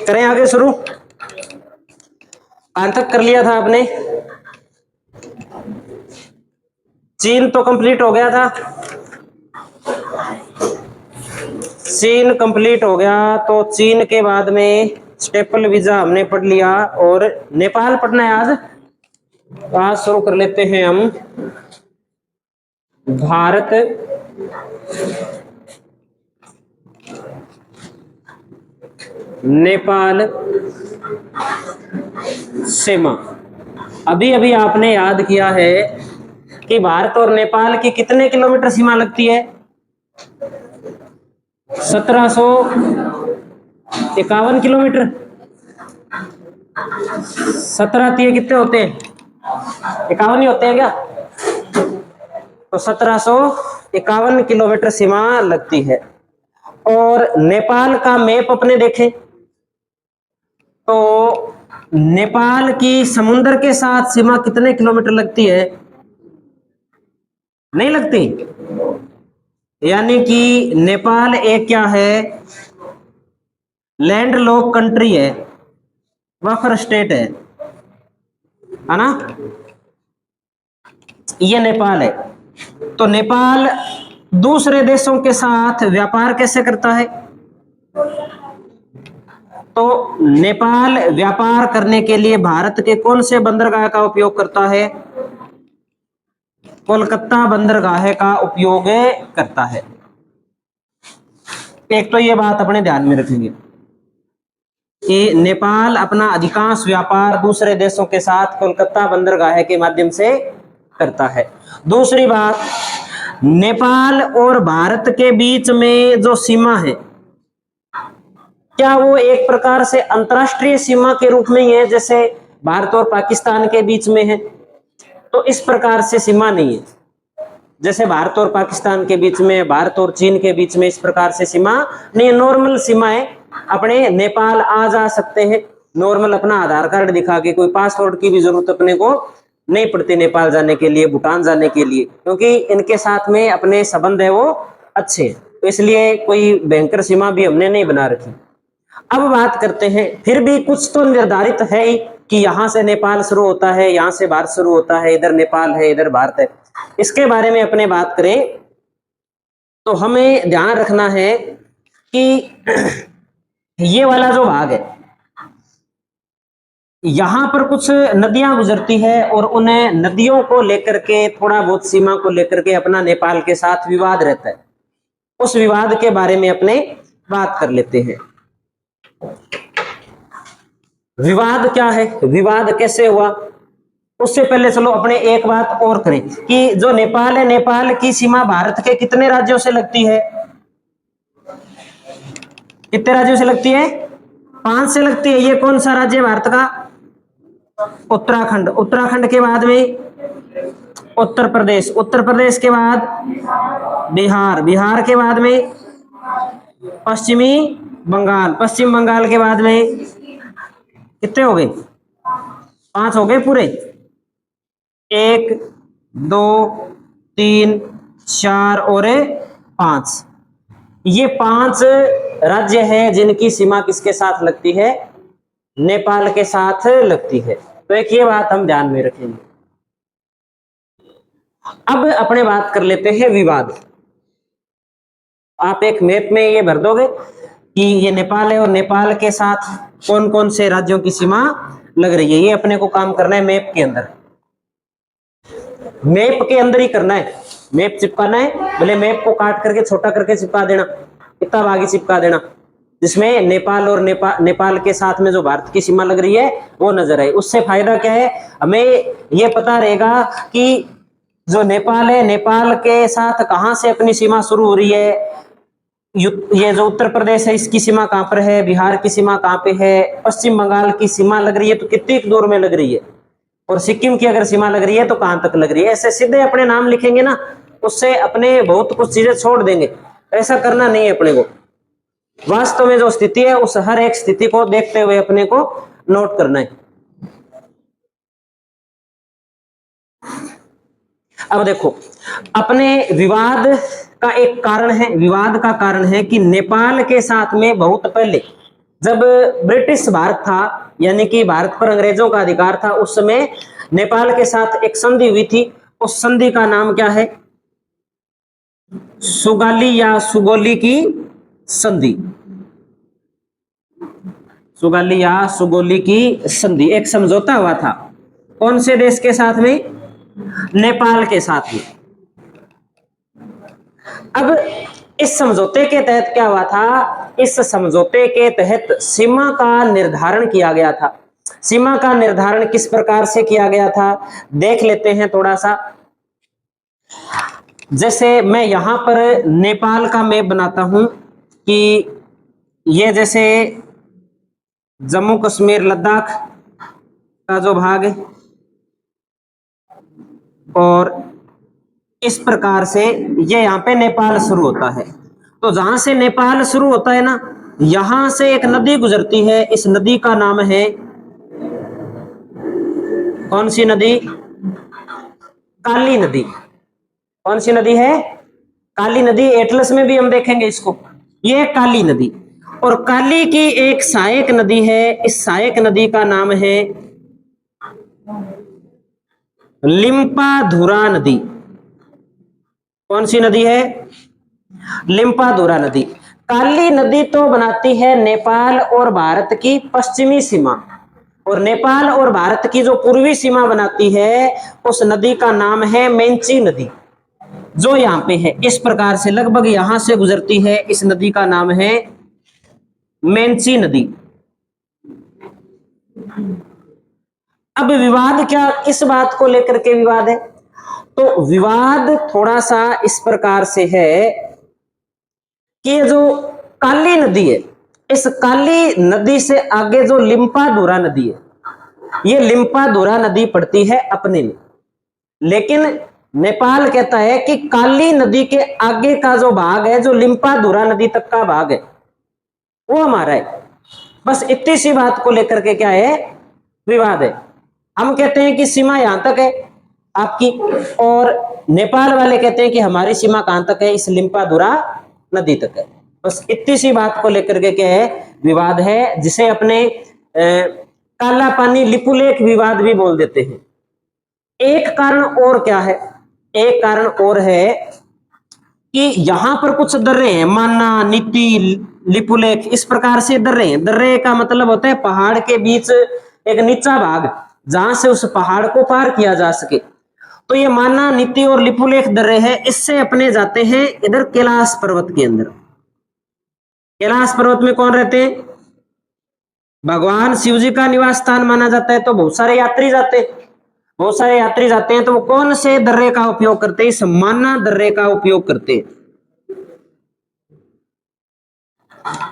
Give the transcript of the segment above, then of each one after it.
करें आगे शुरू। कहां तक कर लिया था आपने? चीन तो कंप्लीट हो गया था। चीन कंप्लीट हो गया तो चीन के बाद में स्टेपल वीजा हमने पढ़ लिया और नेपाल पढ़ना है आज। आज शुरू कर लेते हैं हम भारत नेपाल सीमा। अभी अभी आपने याद किया है कि भारत और नेपाल की कितने किलोमीटर सीमा लगती है? 1751 किलोमीटर। 17 कितने होते हैं? 51 ही होते हैं क्या? तो 1751 किलोमीटर सीमा लगती है। और नेपाल का मैप अपने देखें तो नेपाल की समुद्र के साथ सीमा कितने किलोमीटर लगती है? नहीं लगती। यानी कि नेपाल एक क्या है? लैंड लॉक कंट्री है, बफर स्टेट है ना? ये नेपाल है। तो नेपाल दूसरे देशों के साथ व्यापार कैसे करता है? तो नेपाल व्यापार करने के लिए भारत के कौन से बंदरगाह का उपयोग करता है? कोलकाता बंदरगाह का उपयोग करता है। एक तो ये बात अपने ध्यान में रखेंगे कि नेपाल अपना अधिकांश व्यापार दूसरे देशों के साथ कोलकाता बंदरगाह के माध्यम से करता है। दूसरी बात, नेपाल और भारत के बीच में जो सीमा है क्या वो एक प्रकार से अंतरराष्ट्रीय सीमा के रूप में ही है जैसे भारत और पाकिस्तान के बीच में है? तो इस प्रकार से सीमा नहीं है जैसे भारत और पाकिस्तान के बीच में, भारत और चीन के बीच में, इस प्रकार से सीमा नहीं। नॉर्मल सीमा है। अपने नेपाल आ जा सकते हैं नॉर्मल, अपना आधार कार्ड दिखा के। कोई पासपोर्ट की भी जरूरत अपने को नहीं पड़ती नेपाल जाने के लिए, भूटान जाने के लिए, क्योंकि इनके साथ में अपने संबंध है वो अच्छे। तो इसलिए कोई भयंकर सीमा भी हमने नहीं बना रखी। अब बात करते हैं, फिर भी कुछ तो निर्धारित है कि यहां से नेपाल शुरू होता है, यहां से भारत शुरू होता है, इधर नेपाल है, इधर भारत है। इसके बारे में अपने बात करें तो हमें ध्यान रखना है कि ये वाला जो भाग है यहां पर कुछ नदियां गुजरती है और उन्हें नदियों को लेकर के, थोड़ा बहुत सीमा को लेकर के अपना नेपाल के साथ विवाद रहता है। उस विवाद के बारे में अपने बात कर लेते हैं। विवाद क्या है, विवाद कैसे हुआ? उससे पहले चलो अपने एक बात और करें कि जो नेपाल है, नेपाल की सीमा भारत के कितने राज्यों से लगती है? कितने राज्यों से लगती है? 5 से लगती है। ये कौन सा राज्य है भारत का? उत्तराखंड। उत्तराखंड के बाद में उत्तर प्रदेश, उत्तर प्रदेश के बाद बिहार, बिहार के बाद में पश्चिमी बंगाल, पश्चिम बंगाल के बाद में कितने हो गए? 5 हो गए पूरे। 1 2 3 4 और 5। ये 5 राज्य हैं जिनकी सीमा किसके साथ लगती है? नेपाल के साथ लगती है। तो एक ये बात हम ध्यान में रखेंगे। अब अपने बात कर लेते हैं विवाद। आप एक मैप में ये भर दोगे कि ये नेपाल है और नेपाल के साथ कौन कौन से राज्यों की सीमा लग रही है। ये अपने को काम करना है मैप के अंदर, मैप के अंदर ही करना है। मैप चिपकाना है, भले मैप को काट करके छोटा करके चिपका देना, इतना भागी चिपका देना जिसमें नेपाल और नेपाल के साथ में जो भारत की सीमा लग रही है वो नजर आए। उससे फायदा क्या है? हमें ये पता रहेगा कि जो नेपाल है, नेपाल के साथ कहां से अपनी सीमा शुरू हो रही है। ये जो उत्तर प्रदेश है इसकी सीमा कहां पर है, बिहार की सीमा कहां पे है, पश्चिम बंगाल की सीमा लग रही है तो कितनी दूर में लग रही है, और सिक्किम की अगर सीमा लग रही है तो कहां तक लग रही है। ऐसे सीधे अपने नाम लिखेंगे ना, उससे अपने बहुत कुछ चीजें छोड़ देंगे। ऐसा करना नहीं है अपने को। वास्तव में जो स्थिति है उस हर एक स्थिति को देखते हुए अपने को नोट करना है। अब देखो, अपने विवाद का एक कारण है, विवाद का कारण है कि नेपाल के साथ में बहुत पहले जब ब्रिटिश भारत था, यानी कि भारत पर अंग्रेजों का अधिकार था, उस समय नेपाल के साथ एक संधि हुई थी। उस संधि का नाम क्या है? सुगाली या सुगोली की संधि। सुगाली या सुगोली की संधि, एक समझौता हुआ था। कौन से देश के साथ में? नेपाल के साथ में। अब इस समझौते के तहत क्या हुआ था? इस समझौते के तहत सीमा का निर्धारण किया गया था। सीमा का निर्धारण किस प्रकार से किया गया था, देख लेते हैं थोड़ा सा। जैसे मैं यहां पर नेपाल का मैप बनाता हूं कि ये जैसे जम्मू कश्मीर लद्दाख का जो भाग है, और इस प्रकार से ये यहाँ पे नेपाल शुरू होता है। तो जहां से नेपाल शुरू होता है ना, यहां से एक नदी गुजरती है। इस नदी का नाम है, कौन सी नदी? काली नदी। कौन सी नदी है? काली नदी। एटलस में भी हम देखेंगे इसको। ये काली नदी, और काली की एक सहायक नदी है। इस सहायक नदी का नाम है लिम्पाधुरा नदी। कौन सी नदी है? लिम्पाधुरा नदी। काली नदी तो बनाती है नेपाल और भारत की पश्चिमी सीमा, और नेपाल और भारत की जो पूर्वी सीमा बनाती है, उस नदी का नाम है मेंची नदी, जो यहाँ पे है। इस प्रकार से लगभग यहां से गुजरती है। इस नदी का नाम है मेंची नदी। अब विवाद क्या किस बात को लेकर के विवाद है? तो विवाद थोड़ा सा इस प्रकार से है कि ये जो काली नदी है, इस काली नदी से आगे जो लिम्पाधुरा नदी है, ये लिम्पाधुरा नदी पड़ती है अपने में। लेकिन नेपाल कहता है कि काली नदी के आगे का जो भाग है, जो लिम्पाधुरा नदी तक का भाग है, वो हमारा है। बस इतनी सी बात को लेकर के क्या है? विवाद है। हम कहते हैं कि सीमा यहां तक है आपकी, और नेपाल वाले कहते हैं कि हमारी सीमा कहां तक है? इस लिम्पाधुरा नदी तक है। बस इतनी सी बात को लेकर के क्या है? विवाद है, जिसे अपने काला पानी लिपुलेख विवाद भी बोल देते हैं। एक कारण और क्या है? एक कारण और है कि यहां पर कुछ दर्रे हैं, माना, नीति, लिपुलेख, इस प्रकार से दर्रे हैं। दर्रे का मतलब होता है पहाड़ के बीच एक नीचा भाग, जहां से उस पहाड़ को पार किया जा सके। तो ये माना, नीति और लिपुलेख दर्रे हैं। इससे अपने जाते हैं इधर कैलाश पर्वत के अंदर। कैलाश पर्वत में कौन रहते हैं? भगवान शिव जी का निवास स्थान माना जाता है। तो बहुत सारे यात्री जाते हैं, बहुत सारे यात्री जाते हैं। तो वो कौन से दर्रे का उपयोग करते हैं? इस माना दर्रे का उपयोग करते हैं।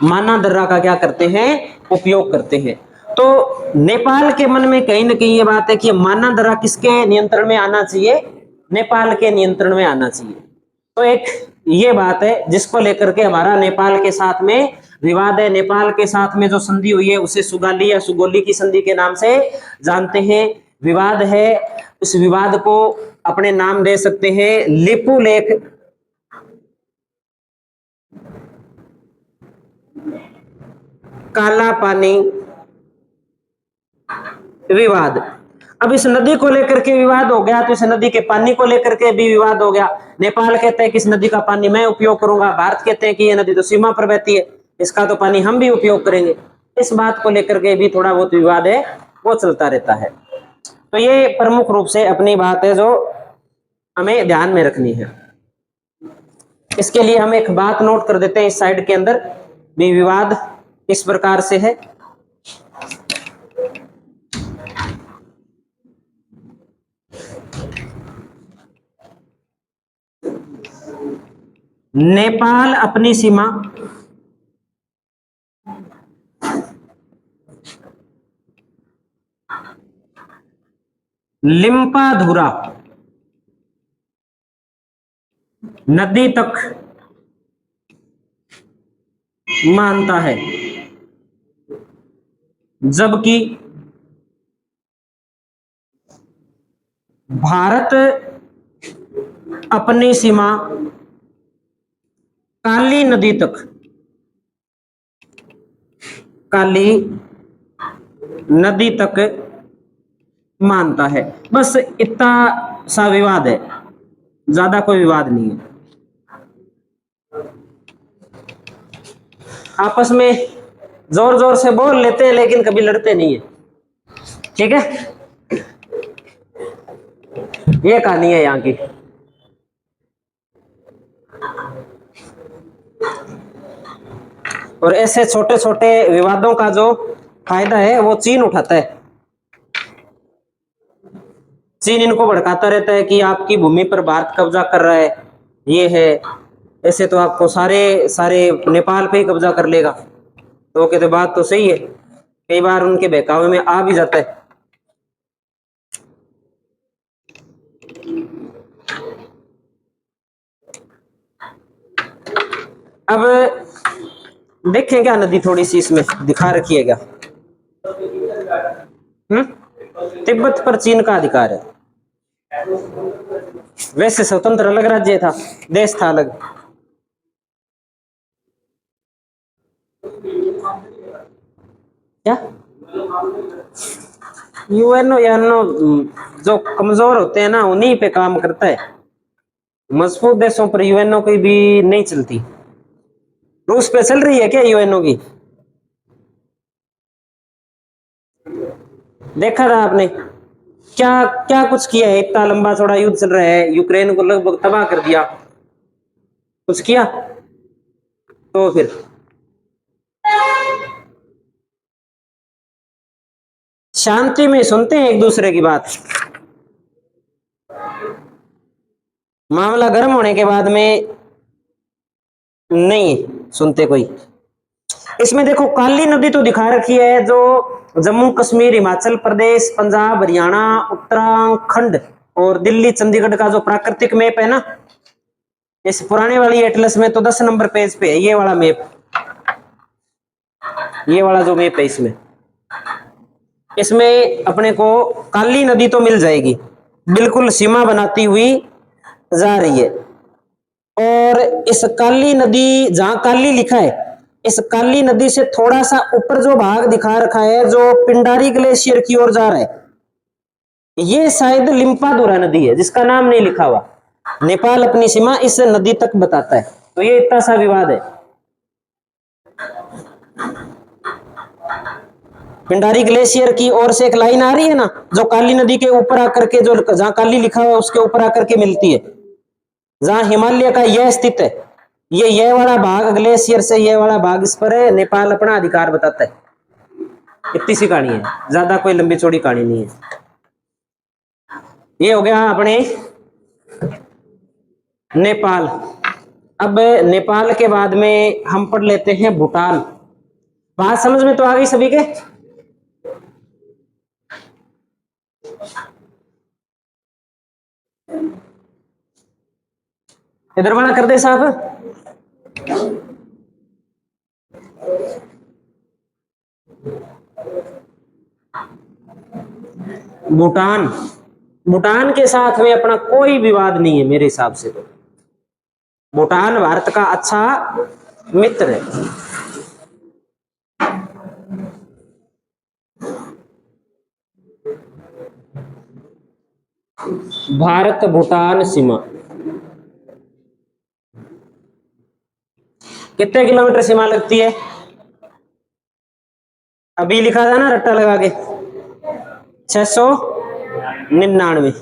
माना दर्रा का क्या करते हैं? उपयोग करते हैं। तो नेपाल के मन में कहीं ना कहीं ये बात है कि माना दर्रा किसके नियंत्रण में आना चाहिए? नेपाल के नियंत्रण में आना चाहिए। तो एक ये बात है जिसको लेकर के हमारा नेपाल के साथ में विवाद है। नेपाल के साथ में जो संधि हुई है उसे सुगाली या सुगोली की संधि के नाम से जानते हैं। विवाद है, उस विवाद को अपने नाम दे सकते हैं लिपुलेख, काला पानी विवाद। अब इस नदी को लेकर के विवाद हो गया, तो इस नदी के पानी को लेकर के भी विवाद हो गया। नेपाल कहते हैं कि इस नदी का पानी मैं उपयोग करूंगा, भारत कहते हैं कि ये नदी तो सीमा पर बहती है, इसका तो पानी हम भी उपयोग करेंगे। इस बात को लेकर के भी थोड़ा बहुत विवाद है, वो चलता रहता है। तो ये प्रमुख रूप से अपनी बात है जो हमें ध्यान में रखनी है। इसके लिए हम एक बात नोट कर देते हैं, इस साइड के अंदर भी विवाद इस प्रकार से है। नेपाल अपनी सीमा लिम्पाधुरा नदी तक मानता है, जबकि भारत अपनी सीमा काली नदी तक, काली नदी तक मानता है। बस इतना सा विवाद है, ज्यादा कोई विवाद नहीं है। आपस में जोर जोर से बोल लेते हैं लेकिन कभी लड़ते नहीं है। ठीक है, ये कहानी है यहाँ की। और ऐसे छोटे छोटे विवादों का जो फायदा है वो चीन उठाता है। चीन इनको भड़काता रहता है कि आपकी भूमि पर भारत कब्जा कर रहा है, ये है, ऐसे तो आपको सारे सारे नेपाल पे ही कब्जा कर लेगा। तो वो कहते बात तो सही है, कई बार उनके बहकावे में आ भी जाता है। अब देखें क्या नदी थोड़ी सी इसमें दिखा रखी है क्या। तिब्बत पर चीन का अधिकार है। वैसे स्वतंत्र अलग राज्य था, देश था अलग। क्या यूएनओ यूएनओ जो कमजोर होते हैं ना उन्हीं पे काम करता है। मजबूत देशों पर यूएनओ की भी नहीं चलती। रूस पे चल रही है क्या यूएनओ की? देखा था आपने क्या क्या कुछ किया है? इतना लंबा चौड़ा युद्ध चल रहा है, यूक्रेन को लगभग तबाह कर दिया, कुछ किया? तो फिर शांति में सुनते हैं एक दूसरे की बात। मामला गर्म होने के बाद में नहीं सुनते कोई। इसमें देखो काली नदी तो दिखा रखी है जो जम्मू कश्मीर, हिमाचल प्रदेश, पंजाब, हरियाणा, उत्तराखंड और दिल्ली चंडीगढ़ का जो प्राकृतिक मैप है ना, इस पुराने वाली एटलस में तो 10 नंबर पेज पे है ये वाला मैप। ये वाला जो मैप है इसमें अपने को काली नदी तो मिल जाएगी, बिल्कुल सीमा बनाती हुई जा रही है। और इस काली नदी, जहां काली लिखा है, इस काली नदी से थोड़ा सा ऊपर जो भाग दिखा रखा है जो पिंडारी ग्लेशियर की ओर जा रहा है, ये शायद लिम्पादुरा नदी है जिसका नाम नहीं लिखा हुआ। नेपाल अपनी सीमा इस नदी तक बताता है। तो ये इतना सा विवाद है। पिंडारी ग्लेशियर की ओर से एक लाइन आ रही है ना जो काली नदी के ऊपर आकर के, जो जहां काली लिखा हुआ है उसके ऊपर आकर के मिलती है, जहां हिमालय का यह स्थित है, ये वाला भाग ग्लेशियर से ये वाला भाग इस पर है, नेपाल अपना अधिकार बताता है। इतनी सी कहानी है, ज्यादा कोई लंबी चौड़ी कहानी नहीं है। ये हो गया अपने नेपाल। अब नेपाल के बाद में हम पढ़ लेते हैं भूटान। बात समझ में तो आ गई सभी के? इधर वाला कर दे साहब। भूटान, भूटान के साथ में अपना कोई विवाद नहीं है मेरे हिसाब से। तो भूटान भारत का अच्छा मित्र है। भारत भूटान सीमा कितने किलोमीटर सीमा लगती है? अभी लिखा था ना रट्टा लगा के 699।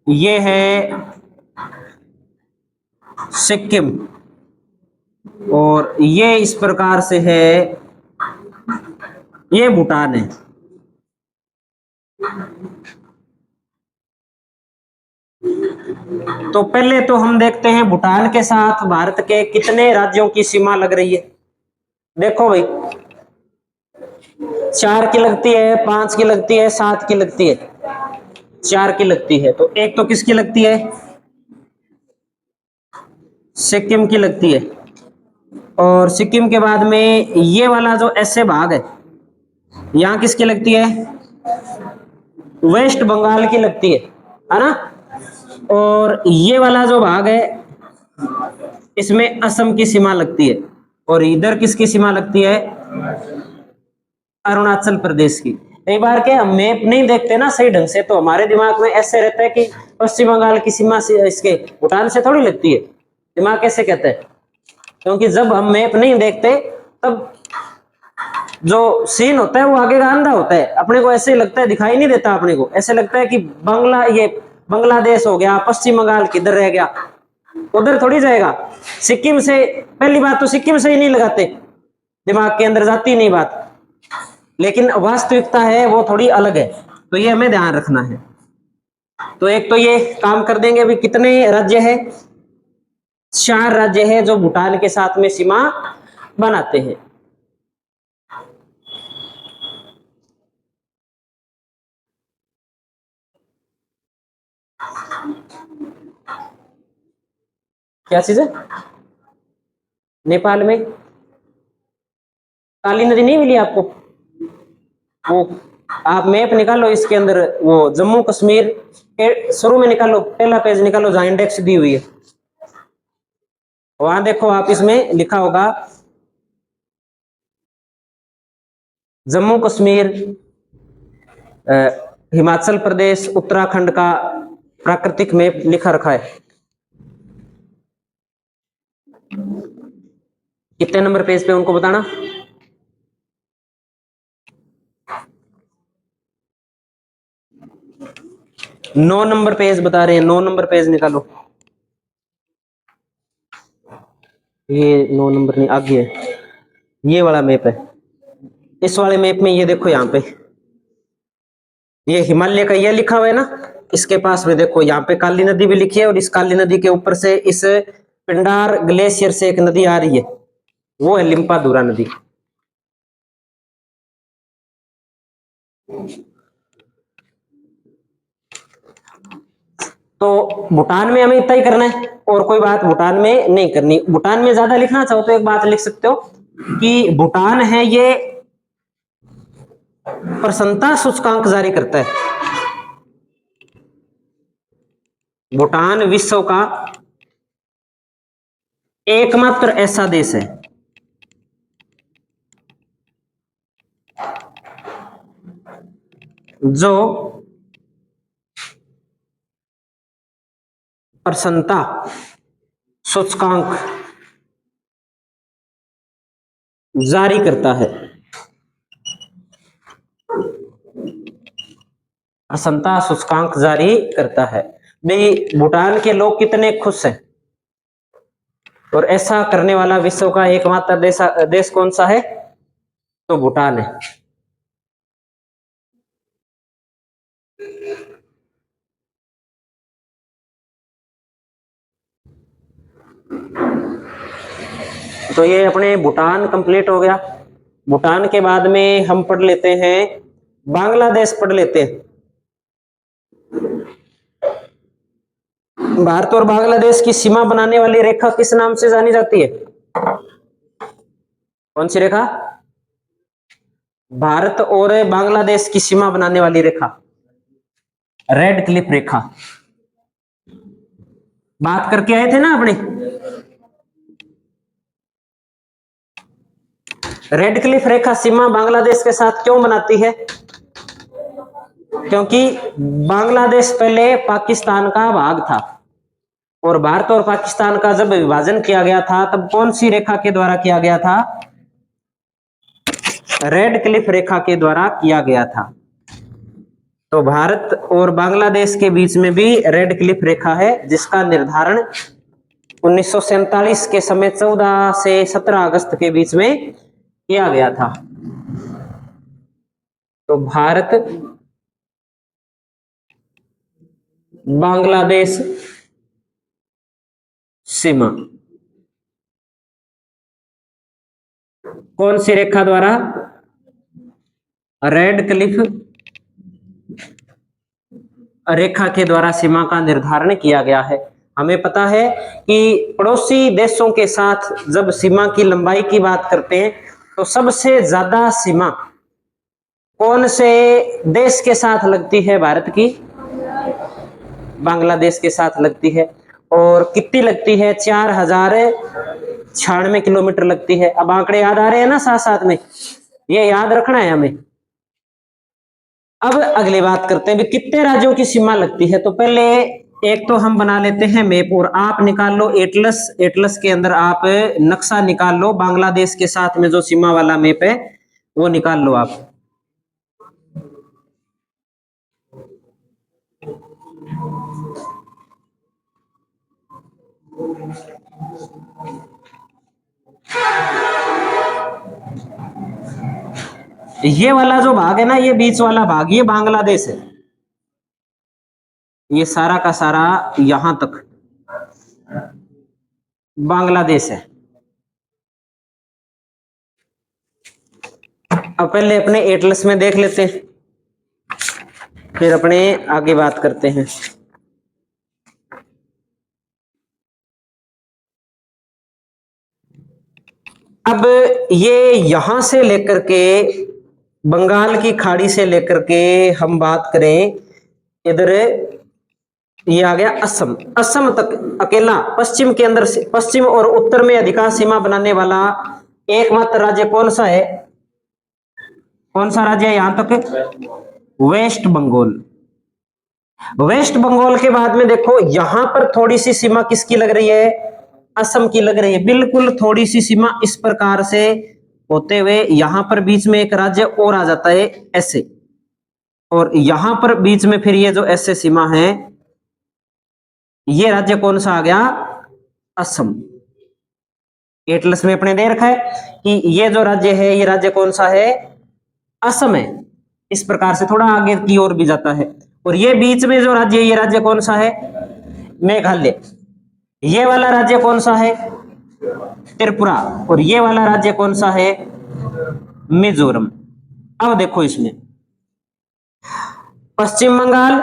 ये है सिक्किम और ये इस प्रकार से है, ये भूटान है। तो पहले तो हम देखते हैं भूटान के साथ भारत के कितने राज्यों की सीमा लग रही है। देखो भाई, 4 की लगती है, 5 की लगती है, 7 की लगती है, 4 की लगती है। तो एक तो किसकी लगती है? सिक्किम की लगती है। और सिक्किम के बाद में ये वाला जो ऐसे भाग है, यहाँ किसकी लगती है? वेस्ट बंगाल की लगती है ना। और ये वाला जो भाग है इसमें असम की सीमा लगती है, और इधर किसकी सीमा लगती है? अरुणाचल प्रदेश की। कई बार क्या हम मैप नहीं देखते ना सही ढंग से, तो हमारे दिमाग में ऐसे रहता है कि पश्चिम बंगाल की सीमा से इसके भूटान से थोड़ी लगती है। दिमाग कैसे कहता है? क्योंकि जब हम मैप नहीं देखते तब जो सीन होता है वो आगे का अंधा होता है, अपने को ऐसे लगता है, दिखाई नहीं देता अपने को, ऐसे लगता है कि ये बांग्लादेश हो गया, पश्चिम बंगाल किधर रह गया, उधर थोड़ी जाएगा। सिक्किम से, पहली बात तो सिक्किम से ही नहीं लगाते, दिमाग के अंदर जाती नहीं बात, लेकिन वास्तविकता है वो थोड़ी अलग है, तो ये हमें ध्यान रखना है। तो एक तो ये काम कर देंगे। अभी कितने राज्य है? 4 राज्य है जो भूटान के साथ में सीमा बनाते हैं। क्या चीज है? नेपाल में काली नदी नहीं मिली आपको? वो आप मैप निकालो, इसके अंदर वो जम्मू कश्मीर शुरू में निकालो, पहला पेज निकालो जहां इंडेक्स दी हुई है, वहां देखो आप, इसमें लिखा होगा जम्मू कश्मीर, हिमाचल प्रदेश, उत्तराखंड का प्राकृतिक मैप लिखा रखा है। कितने नंबर पेज पे उनको बताना? 9 नंबर पेज बता रहे हैं, 9 नंबर पेज निकालो। ये 9 नंबर नहीं, आगे है, ये वाला मैप है। इस वाले मैप में ये देखो, यहाँ पे ये हिमालय का ये लिखा हुआ है ना, इसके पास में देखो यहाँ पे काली नदी भी लिखी है, और इस काली नदी के ऊपर से इस पिंडार ग्लेशियर से एक नदी आ रही है, वो है लिम्पाधुरा नदी। तो भूटान में हमें इतना ही करना है, और कोई बात भूटान में नहीं करनी। भूटान में ज्यादा लिखना चाहो तो एक बात लिख सकते हो कि भूटान है ये प्रसन्नता सूचकांक जारी करता है। भूटान विश्व का एकमात्र ऐसा देश है जो प्रसन्नता सूचकांक जारी करता है। प्रसन्नता सूचकांक जारी करता है। भाई भूटान के लोग कितने खुश हैं, और ऐसा करने वाला विश्व का एकमात्र देश कौन सा है? तो भूटान है। तो ये अपने भूटान कंप्लीट हो गया। भूटान के बाद में हम पढ़ लेते हैं बांग्लादेश, पढ़ लेते हैं। भारत और बांग्लादेश की सीमा बनाने वाली रेखा किस नाम से जानी जाती है? कौन सी रेखा? भारत और बांग्लादेश की सीमा बनाने वाली रेखा रेड क्लिफ रेखा। बात करके आए थे ना अपने। रेड क्लिफ रेखा सीमा बांग्लादेश के साथ क्यों बनाती है? क्योंकि बांग्लादेश पहले पाकिस्तान का भाग था, और भारत और पाकिस्तान का जब विभाजन किया गया था तब कौन सी रेखा के द्वारा किया गया था? रेड क्लिफ रेखा के द्वारा किया गया था। तो भारत और बांग्लादेश के बीच में भी रेड क्लिफ रेखा है, जिसका निर्धारण 1947 के समय 14 से 17 अगस्त के बीच में किया गया था। तो भारत बांग्लादेश सीमा कौन सी रेखा द्वारा? रेड क्लिफ रेखा के द्वारा सीमा का निर्धारण किया गया है। हमें पता है कि पड़ोसी देशों के साथ जब सीमा की लंबाई की बात करते हैं तो सबसे ज्यादा सीमा कौन से देश के साथ लगती है भारत की? बांग्लादेश के साथ लगती है। और कितनी लगती है? 4096 किलोमीटर लगती है। अब आंकड़े याद आ रहे हैं ना साथ साथ में, ये याद रखना है हमें। अब अगली बात करते हैं, कितने राज्यों की सीमा लगती है। तो पहले एक तो हम बना लेते हैं मैप, और आप निकाल लो एटलस। एटलस के अंदर आप नक्शा निकाल लो, बांग्लादेश के साथ में जो सीमा वाला मैप है वो निकाल लो आप। ये वाला जो भाग है ना, ये बीच वाला भाग, ये बांग्लादेश है। ये सारा का सारा यहां तक बांग्लादेश है। अब पहले अपने एटलस में देख लेते हैं, फिर अपने आगे बात करते हैं। अब ये यहां से लेकर के बंगाल की खाड़ी से लेकर के हम बात करें, इधर ये आ गया असम। असम तक अकेला पश्चिम के अंदर से, पश्चिम और उत्तर में अधिकांश सीमा बनाने वाला एकमात्र राज्य कौन सा है? कौन सा राज्य है यहां तक? वेस्ट बंगाल। वेस्ट बंगाल के बाद में देखो, यहां पर थोड़ी सी सीमा किसकी लग रही है? असम की लग रही है। बिल्कुल थोड़ी सी सीमा इस प्रकार से होते हुए यहां पर बीच में एक राज्य और आ जाता है ऐसे, और यहां पर बीच में फिर ये जो ऐसे सीमा है, ये राज्य कौन सा आ गया? असम। एटलस में अपने दे रखा है कि ये जो राज्य है, ये राज्य कौन सा है? असम है। इस प्रकार से थोड़ा आगे की ओर भी जाता है। और ये बीच में जो राज्य है, ये राज्य कौन सा है? मेघालय। ये वाला राज्य कौन सा है? त्रिपुरा। और ये वाला राज्य कौन सा है? मिजोरम। अब देखो इसमें पश्चिम बंगाल,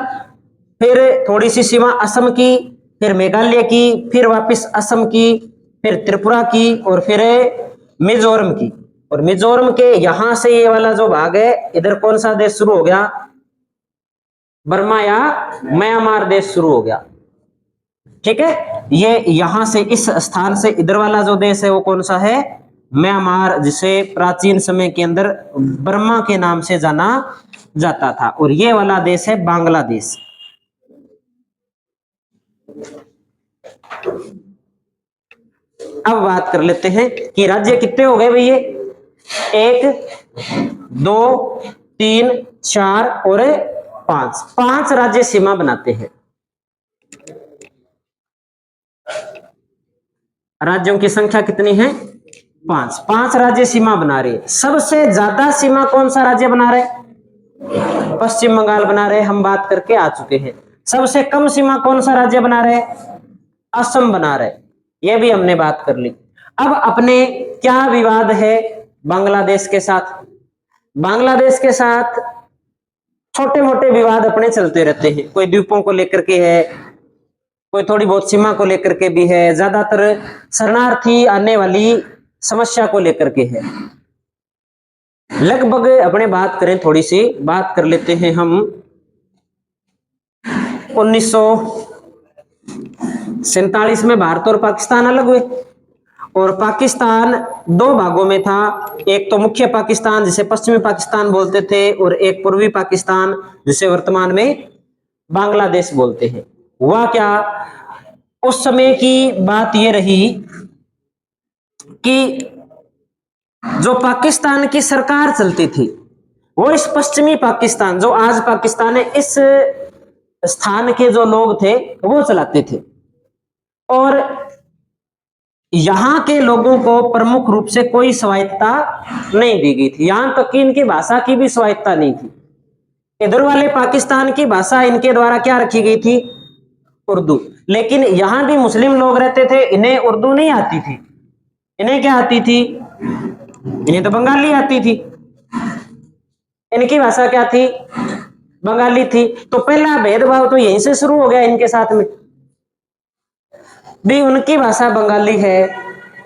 फिर थोड़ी सी सीमा असम की, फिर मेघालय की, फिर वापस असम की, फिर त्रिपुरा की, और फिर मिजोरम की। और मिजोरम के यहां से ये वाला जो भाग है, इधर कौन सा देश शुरू हो गया? बर्मा या म्यांमार देश शुरू हो गया। ठीक है, ये यहां से इस स्थान से इधर वाला जो देश है वो कौन सा है? म्यांमार, जिसे प्राचीन समय के अंदर बर्मा के नाम से जाना जाता था। और ये वाला देश है बांग्लादेश। अब बात कर लेते हैं कि राज्य कितने हो गए भैया? 1 2 3 4 और 5। 5 राज्य सीमा बनाते हैं। राज्यों की संख्या कितनी है? 5। 5 राज्य सीमा बना रहे हैं। सबसे ज्यादा सीमा कौन सा राज्य बना रहे? पश्चिम बंगाल बना रहे, हम बात करके आ चुके हैं। सबसे कम सीमा कौन सा राज्य बना रहे? असम बना रहे, यह भी हमने बात कर ली। अब अपने क्या विवाद है बांग्लादेश के साथ? बांग्लादेश के साथ छोटे मोटे विवाद अपने चलते रहते हैं। कोई द्वीपों को लेकर के है, कोई थोड़ी बहुत सीमा को लेकर के भी है, ज्यादातर शरणार्थी आने वाली समस्या को लेकर के है। लगभग अपने बात करें, थोड़ी सी बात कर लेते हैं हम 1947 में भारत और पाकिस्तान अलग हुए, और पाकिस्तान 2 भागों में था। एक तो मुख्य पाकिस्तान, जिसे पश्चिमी पाकिस्तान बोलते थे, और एक पूर्वी पाकिस्तान, जिसे वर्तमान में बांग्लादेश बोलते हैं। हुआ क्या, उस समय की बात यह रही कि जो पाकिस्तान की सरकार चलती थी, वो इस पश्चिमी पाकिस्तान, जो आज पाकिस्तान है, इस स्थान के जो लोग थे वो चलाते थे। और यहां के लोगों को प्रमुख रूप से कोई स्वायत्तता नहीं दी गई थी। यहां तक कि इनकी भाषा की भी स्वायत्तता नहीं थी। इधर वाले पाकिस्तान की भाषा इनके द्वारा क्या रखी गई थी? उर्दू। लेकिन यहां भी मुस्लिम लोग रहते थे, इन्हें उर्दू नहीं आती थी। इन्हें क्या आती थी? इन्हें तो बंगाली आती थी। इनकी भाषा क्या थी? बंगाली थी। तो पहला भेदभाव तो यहीं से शुरू हो गया इनके साथ में भी। उनकी भाषा बंगाली है,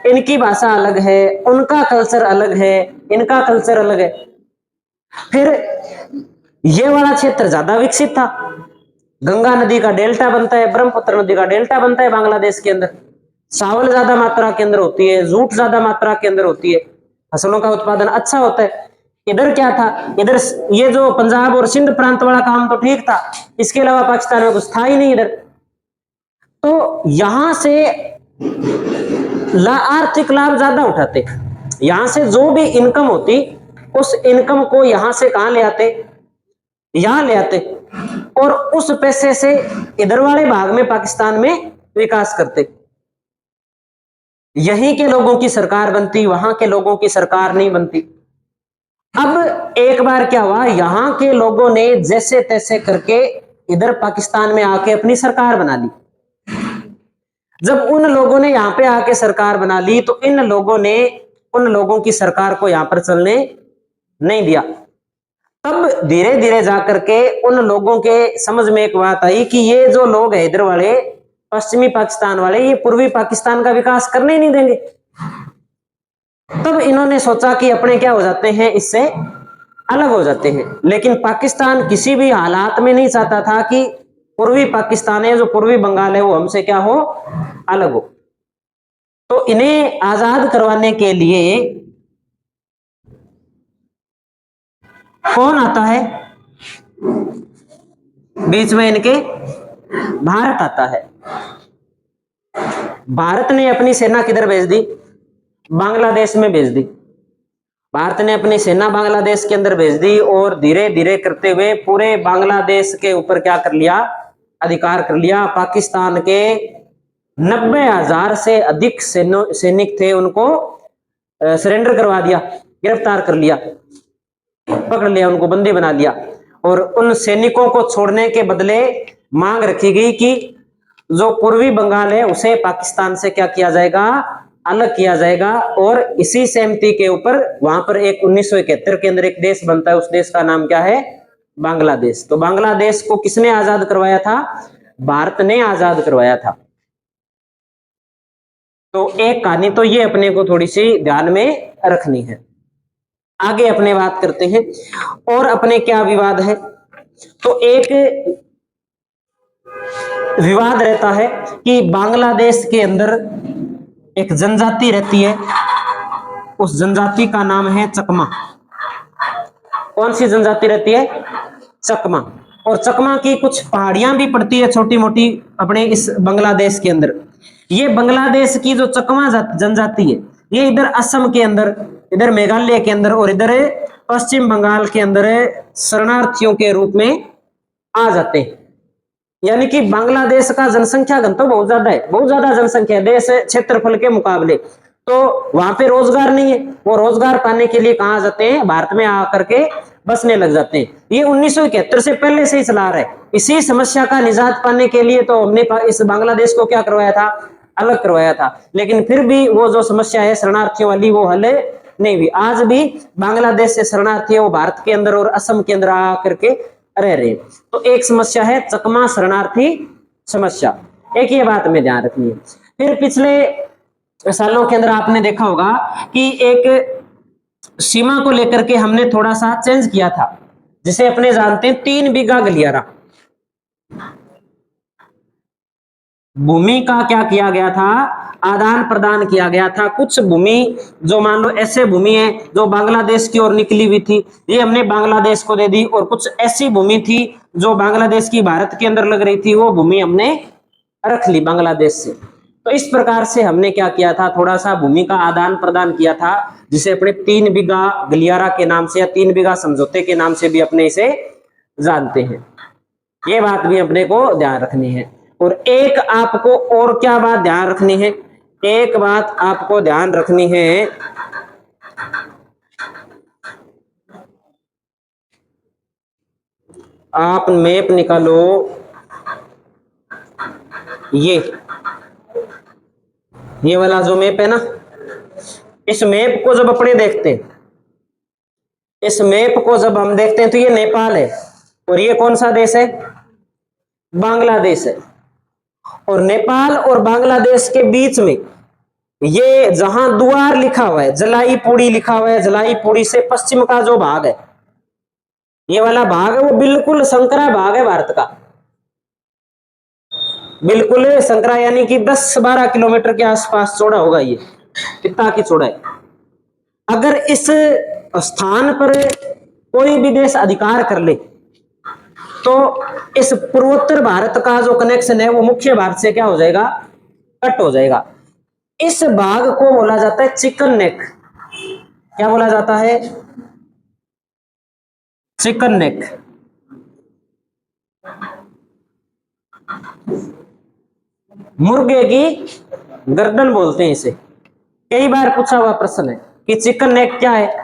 इनकी भाषा अलग है, उनका कल्चर अलग है, इनका कल्चर अलग है। फिर ये वाला क्षेत्र ज्यादा विकसित था, गंगा नदी का डेल्टा बनता है, ब्रह्मपुत्र नदी का डेल्टा बनता है बांग्लादेश के अंदर, चावल ज्यादा मात्रा के अंदर होती है, जूट ज्यादा मात्रा के अंदर होती है, फसलों का उत्पादन अच्छा होता है। इधर क्या था, इधर ये जो पंजाब और सिंध प्रांत वाला काम तो ठीक था, इसके अलावा पाकिस्तान में कुछ था ही नहीं इधर। तो यहां से आर्थिक लाभ ज्यादा उठाते, यहां से जो भी इनकम होती उस इनकम को यहां से कहां ले आते, यहां ले आते, और उस पैसे से इधर वाले भाग में पाकिस्तान में विकास करते। यहीं के लोगों की सरकार बनती, वहां के लोगों की सरकार नहीं बनती। अब एक बार क्या हुआ, यहां के लोगों ने जैसे तैसे करके इधर पाकिस्तान में आके अपनी सरकार बना ली। जब उन लोगों ने यहां पे आके सरकार बना ली तो इन लोगों ने उन लोगों की सरकार को यहां पर चलने नहीं दिया। तब धीरे धीरे जाकर के उन लोगों के समझ में एक बात आई कि ये जो लोग है इधर वाले पश्चिमी पाकिस्तान वाले, ये पूर्वी पाकिस्तान का विकास करने ही नहीं देंगे। तब इन्होंने सोचा कि अपने क्या हो जाते हैं, इससे अलग हो जाते हैं। लेकिन पाकिस्तान किसी भी हालात में नहीं चाहता था कि पूर्वी पाकिस्तान है, जो पूर्वी बंगाल है, वो हमसे क्या हो, अलग हो। तो इन्हें आजाद करवाने के लिए कौन आता है बीच में इनके, भारत आता है। भारत ने अपनी सेना किधर भेज दी, बांग्लादेश में भेज दी। भारत ने अपनी सेना बांग्लादेश के अंदर भेज दी और धीरे धीरे करते हुए पूरे बांग्लादेश के ऊपर क्या कर लिया, अधिकार कर लिया। पाकिस्तान के 90,000 से अधिक सैनिक थे, उनको सरेंडर करवा दिया, गिरफ्तार कर लिया, पकड़ लिया, उनको बंदी बना लिया। और उन सैनिकों को छोड़ने के बदले मांग रखी गई कि जो पूर्वी बंगाल है उसे पाकिस्तान से क्या किया जाएगा, अलग किया जाएगा। और इसी सहमति के ऊपर वहां पर एक 1971 के अंदर एक देश बनता है, उस देश का नाम क्या है, बांग्लादेश। तो बांग्लादेश को किसने आजाद करवाया था, भारत ने आजाद करवाया था। तो एक कहानी तो ये अपने को थोड़ी सी ध्यान में रखनी है। आगे अपने बात करते हैं और अपने क्या विवाद है। तो एक विवाद रहता है कि बांग्लादेश के अंदर एक जनजाति रहती है, उस जनजाति का नाम है चकमा। कौन सी जनजाति रहती है, चकमा। और चकमा की कुछ पहाड़ियां भी पड़ती है छोटी मोटी अपने इस बांग्लादेश के अंदर। ये बांग्लादेश की जो चकमा जनजाति है, ये इधर असम के अंदर, इधर मेघालय के अंदर और इधर पश्चिम बंगाल के अंदर शरणार्थियों के रूप में आ जाते हैं। यानी कि बांग्लादेश का जनसंख्या घन तो बहुत ज्यादा है, बहुत ज्यादा जनसंख्या है देश क्षेत्रफल के मुकाबले। तो वहां पे रोजगार नहीं है, वो रोजगार पाने के लिए कहाँ जाते हैं, भारत में आकर के बसने लग जाते हैं। ये 1971 से पहले से ही चला रहा है। इसी समस्या का निजात पाने के लिए तो हमने इस बांग्लादेश को क्या करवाया था, अलग करवाया था। लेकिन फिर भी वो जो समस्या है शरणार्थियों वाली, वो हल नहीं हुई। आज भी बांग्लादेश से शरणार्थी है वो भारत के अंदर और असम के अंदर आकर के रह रहे। तो एक समस्या है चकमा शरणार्थी समस्या, एक ये बात में ध्यान रखनी है। फिर पिछले सालों के अंदर आपने देखा होगा कि एक सीमा को लेकर के हमने थोड़ा सा चेंज किया था, जिसे अपने जानते हैं 3 बीघा गलियारा। भूमि का क्या किया गया था, आदान प्रदान किया गया था। कुछ भूमि जो मान लो ऐसे भूमि है जो बांग्लादेश की ओर निकली हुई थी, ये हमने बांग्लादेश को दे दी। और कुछ ऐसी भूमि थी जो बांग्लादेश की भारत के अंदर लग रही थी, वो भूमि हमने रख ली बांग्लादेश से। तो इस प्रकार से हमने क्या किया था, थोड़ा सा भूमि का आदान प्रदान किया था, जिसे अपने 3 बीघा गलियारा के नाम से या 3 बीघा समझौते के नाम से भी अपने इसे जानते हैं। ये बात भी अपने को ध्यान रखनी है। और एक आपको और क्या बात ध्यान रखनी है, एक बात आपको ध्यान रखनी है, आप मैप निकालो। ये वाला जो मैप है ना, इस मैप को जब अपने देखते हैं, इस मैप को जब हम देखते हैं तो ये नेपाल है और ये कौन सा देश है, बांग्लादेश है। और नेपाल और बांग्लादेश के बीच में ये जहां दुआर लिखा हुआ है, जलाईपुड़ी लिखा हुआ है, जलाईपुड़ी से पश्चिम का जो भाग है, ये वाला भाग है वो बिल्कुल संकरा भाग है भारत का, बिल्कुल संकरा, यानी कि 10-12 किलोमीटर के आसपास चौड़ा होगा ये, कितना की चौड़ाई। अगर इस स्थान पर कोई भी देश अधिकार कर ले तो इस पूर्वोत्तर भारत का जो कनेक्शन है वो मुख्य भारत से क्या हो जाएगा, कट हो जाएगा। इस भाग को बोला जाता है चिकन नेक। क्या बोला जाता है, चिकन नेक। मुर्गे की गर्दन बोलते हैं इसे। कई बार पूछा हुआ प्रश्न है कि चिकन नेक क्या है,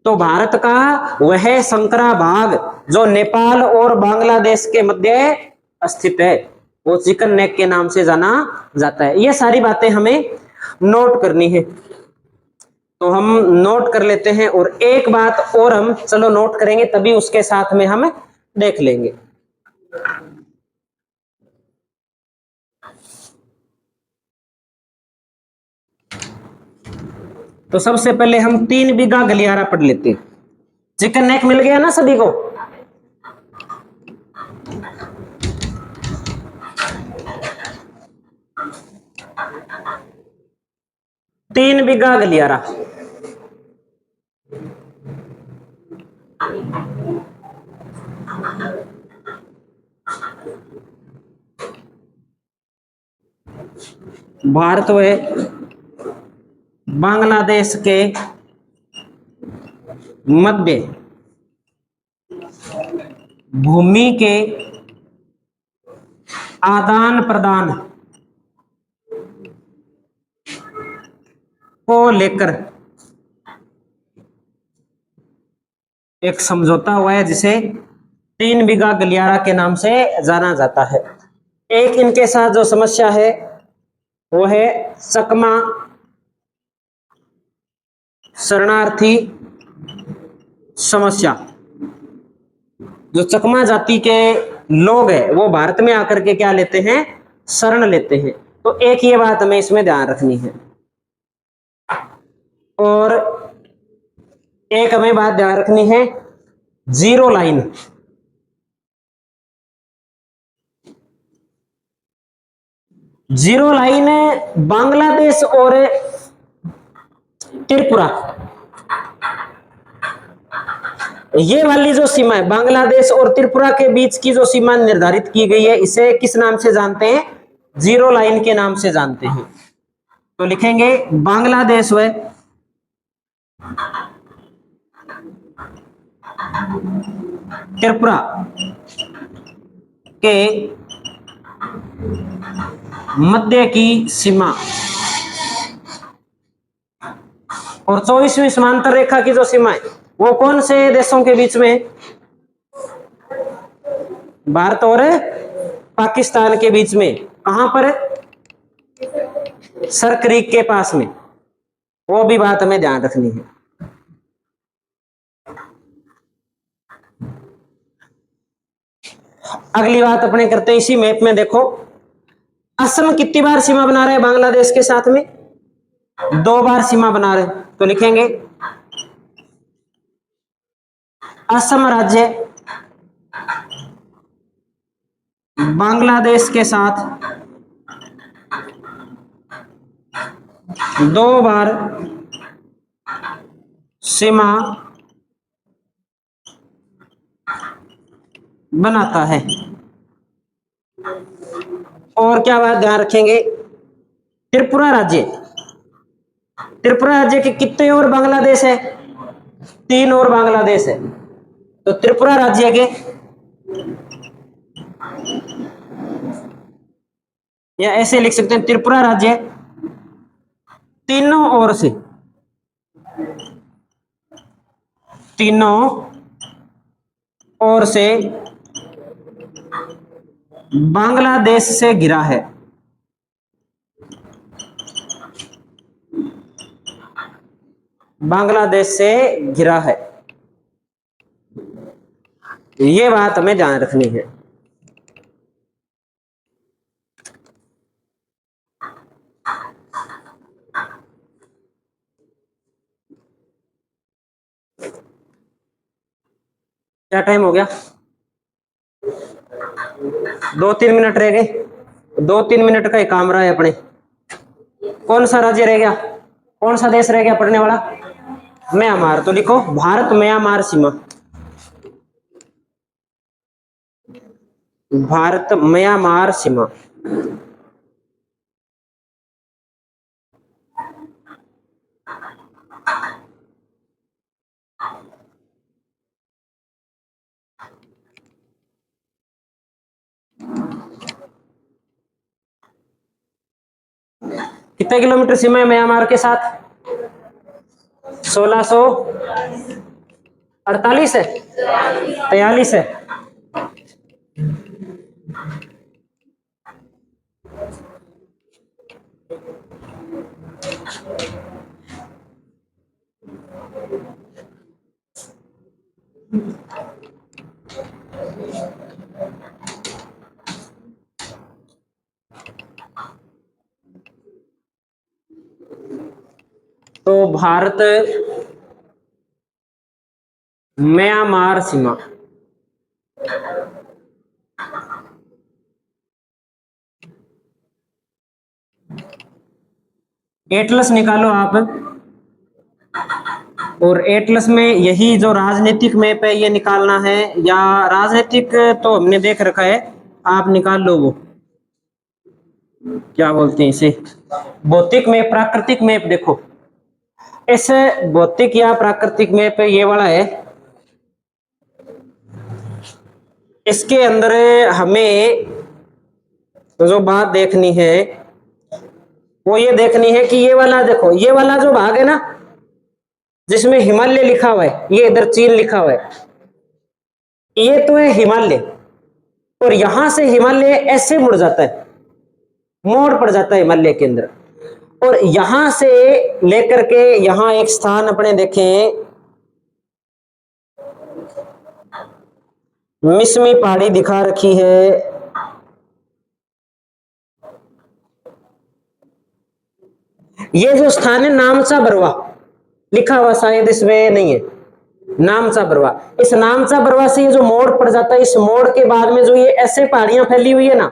तो भारत का वह संकरा भाग जो नेपाल और बांग्लादेश के मध्य स्थित है वो चिकन नेक के नाम से जाना जाता है। ये सारी बातें हमें नोट करनी है, तो हम नोट कर लेते हैं। और एक बात और हम चलो नोट करेंगे, तभी उसके साथ में हम देख लेंगे। तो सबसे पहले हम 3 बीघा गलियारा पढ़ लेते हैं। चिकन नेक मिल गया ना सभी को। 3 बीघा गलियारा, भारत व बांग्लादेश के मध्य भूमि के आदान प्रदान को लेकर एक समझौता हुआ है जिसे 3 बीघा गलियारा के नाम से जाना जाता है। एक इनके साथ जो समस्या है वो है चकमा शरणार्थी समस्या। जो चकमा जाति के लोग हैं वो भारत में आकर के क्या लेते हैं, शरण लेते हैं। तो एक ये बात हमें इसमें ध्यान रखनी है। और एक हमें बात ध्यान रखनी है, zero line. Zero line Bangladesh और त्रिपुरा, ये वाली जो सीमा है बांग्लादेश और त्रिपुरा के बीच की जो सीमा निर्धारित की गई है इसे किस नाम से जानते हैं, जीरो लाइन के नाम से जानते हैं। तो लिखेंगे बांग्लादेश व त्रिपुरा के मध्य की सीमा और 24वीं समांतर रेखा की जो सीमा है वो कौन से देशों के बीच में, भारत और पाकिस्तान के बीच में। कहां पर, सर क्रीक के पास में। वो भी बात हमें ध्यान रखनी है। अगली बात अपने करते हैं इसी मैप में। देखो असम कितनी बार सीमा बना रहे हैं बांग्लादेश के साथ में, 2 बार सीमा बना रहे हैं। तो लिखेंगे असम राज्य बांग्लादेश के साथ 2 बार सीमा बनाता है। और क्या बात ध्यान रखेंगे, त्रिपुरा राज्य, त्रिपुरा राज्य के कितने और बांग्लादेश है, 3 और बांग्लादेश है। तो त्रिपुरा राज्य के, या ऐसे लिख सकते हैं त्रिपुरा राज्य तीनों ओर से, तीनों ओर से बांग्लादेश से घिरा है। बांग्लादेश से घिरा है, ये बात हमें ध्यान रखनी है। क्या टाइम हो गया? 2-3 मिनट रह गए। 2-3 मिनट का ही काम रहा है अपने। कौन सा राज्य रह गया, कौन सा देश रह गया पढ़ने वाला? म्यांमार। तो लिखो भारत म्यांमार सीमा। भारत म्यांमार सीमा। कितने किलोमीटर सीमा है म्यांमार के साथ? 1648 है, 43 है। तो भारत म्यांमार सीमा। एटलस निकालो आप, और एटलस में यही जो राजनीतिक मैप है ये निकालना है, या राजनीतिक तो हमने देख रखा है, आप निकाल लो वो क्या बोलते हैं इसे, भौतिक मैप, प्राकृतिक मैप। देखो इस भौतिक या प्राकृतिक मैप ये वाला है, इसके अंदर हमें जो बात देखनी है वो ये देखनी है कि ये वाला, देखो ये वाला जो भाग है ना जिसमें हिमालय लिखा हुआ है, ये इधर चीन लिखा हुआ है, ये तो है हिमालय, और यहां से हिमालय ऐसे मुड़ जाता है, मोड़ पड़ जाता है हिमालय के अंदर, और यहां से लेकर के यहां एक स्थान अपने देखें, मिसमी पहाड़ी दिखा रखी है, ये जो स्थान है नामचा बरवा लिखा हुआ, शायद इसमें नहीं है, नामचा बरवा। इस नामचा बरवा से ये जो मोड़ पड़ जाता है, इस मोड़ के बाद में जो ये ऐसे पहाड़ियां फैली हुई है ना,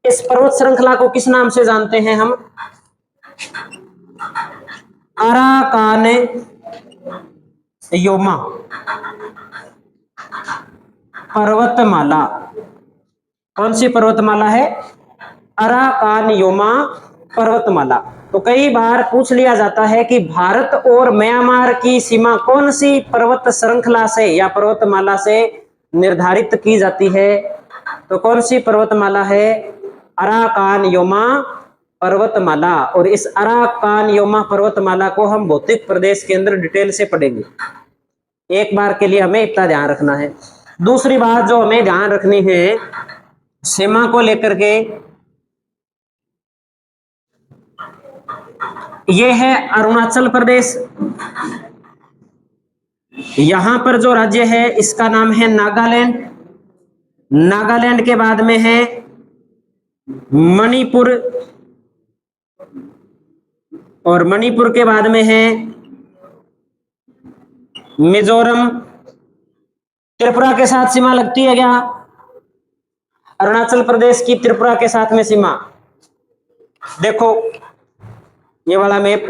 इस पर्वत श्रृंखला को किस नाम से जानते हैं हम? अराकान योमा पर्वतमाला। कौन सी पर्वतमाला है? अराकान योमा पर्वतमाला। तो कई बार पूछ लिया जाता है कि भारत और म्यांमार की सीमा कौन सी पर्वत श्रृंखला से या पर्वतमाला से निर्धारित की जाती है? तो कौन सी पर्वतमाला है? अराकान योमा पर्वतमाला। और इस अराकान योमा पर्वतमाला को हम भौतिक प्रदेश के अंदर डिटेल से पढ़ेंगे। एक बार के लिए हमें इतना ध्यान रखना है। दूसरी बात जो हमें ध्यान रखनी है सीमा को लेकर के, ये है अरुणाचल प्रदेश। यहां पर जो राज्य है इसका नाम है नागालैंड। नागालैंड के बाद में है मणिपुर, और मणिपुर के बाद में है मिजोरम। त्रिपुरा के साथ सीमा लगती है क्या? अरुणाचल प्रदेश की त्रिपुरा के साथ में सीमा। देखो ये वाला मैप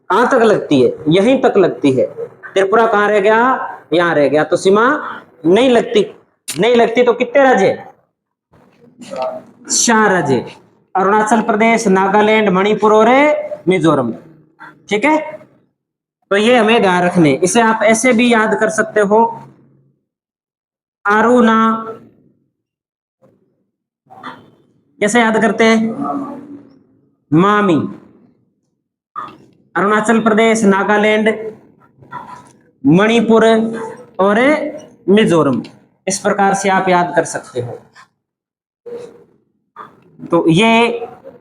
कहां तक लगती है? यहीं तक लगती है। त्रिपुरा कहां रह गया? यहां रह गया, तो सीमा नहीं लगती। नहीं लगती तो कितने राज्य? 4 राज्य, अरुणाचल प्रदेश, नागालैंड, मणिपुर और मिजोरम। ठीक है, तो ये हमें ध्यान रखने। इसे आप ऐसे भी याद कर सकते हो, अरुणा, कैसे याद करते हैं? मामी। अरुणाचल प्रदेश, नागालैंड, मणिपुर और मिजोरम, इस प्रकार से आप याद कर सकते हो। तो ये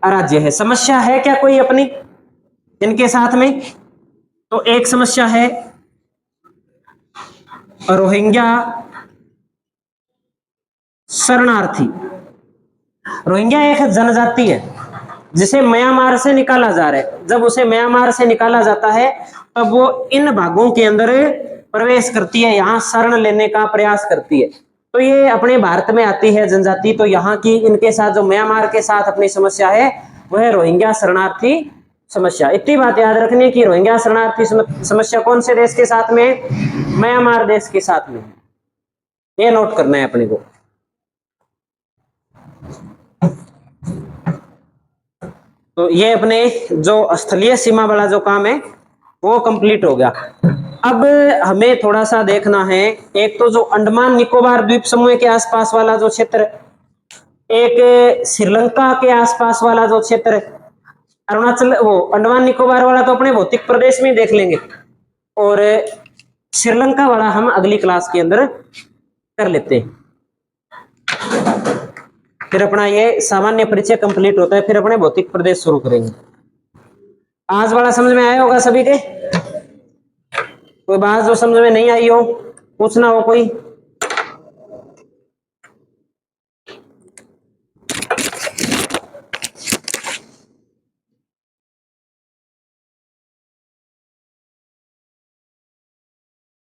राज्य है। समस्या है क्या कोई अपनी इनके साथ में? तो एक समस्या है रोहिंग्या शरणार्थी। रोहिंग्या एक जनजाति है जिसे म्यांमार से निकाला जा रहा है। जब उसे म्यांमार से निकाला जाता है तब वो इन भागों के अंदर प्रवेश करती है, यहाँ शरण लेने का प्रयास करती है। तो ये अपने भारत में आती है जनजाति। तो यहाँ की इनके साथ जो म्यांमार के साथ अपनी समस्या है वह रोहिंग्या शरणार्थी समस्या। इतनी बात याद रखनी कि रोहिंग्या शरणार्थी समस्या कौन से देश के साथ में है? म्यांमार देश के साथ में। ये नोट करना है अपने को। तो ये अपने जो स्थलीय सीमा वाला जो काम है वो कंप्लीट हो गया। अब हमें थोड़ा सा देखना है, एक तो जो अंडमान निकोबार द्वीप समूह के आसपास वाला जो क्षेत्र, एक श्रीलंका के आसपास वाला जो क्षेत्र, अरुणाचल, वो अंडमान निकोबार वाला तो अपने भौतिक प्रदेश में देख लेंगे, और श्रीलंका वाला हम अगली क्लास के अंदर कर लेते हैं। फिर अपना ये सामान्य परिचय कंप्लीट होता है, फिर अपने भौतिक प्रदेश शुरू करेंगे। आज वाला समझ में आया होगा सभी के? कोई बात जो समझ में नहीं आई हो पूछना हो कोई?